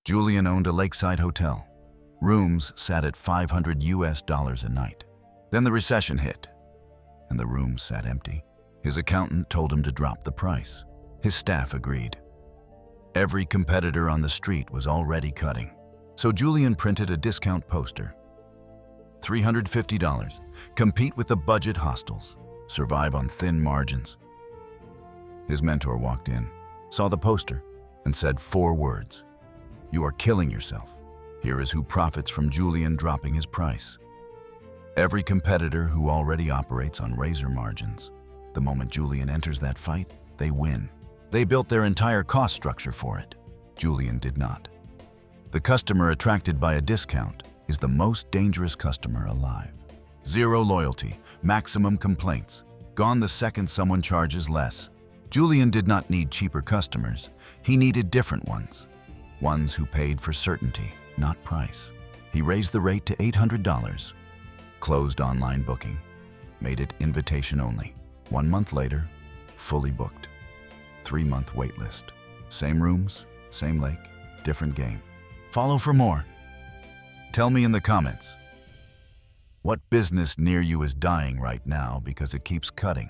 Julian owned a lakeside hotel. Rooms sat at $500 a night. Then the recession hit, and the rooms sat empty. His accountant told him to drop the price. His staff agreed. Every competitor on the street was already cutting. So Julian printed a discount poster. $350. Compete with the budget hostels. Survive on thin margins. His mentor walked in, saw the poster, and said 4 words. "You are killing yourself. Here is who profits from Julian dropping his price." Every competitor who already operates on razor margins. The moment Julian enters that fight, they win. They built their entire cost structure for it. Julian did not. The customer attracted by a discount is the most dangerous customer alive. Zero loyalty, maximum complaints, gone the second someone charges less. Julian did not need cheaper customers. He needed different ones. Ones who paid for certainty, not price. He raised the rate to $800. Closed online booking. Made it invitation only. 1 month later, fully booked. 3-month waitlist. Same rooms, same lake, different game. Follow for more. Tell me in the comments, what business near you is dying right now because it keeps cutting?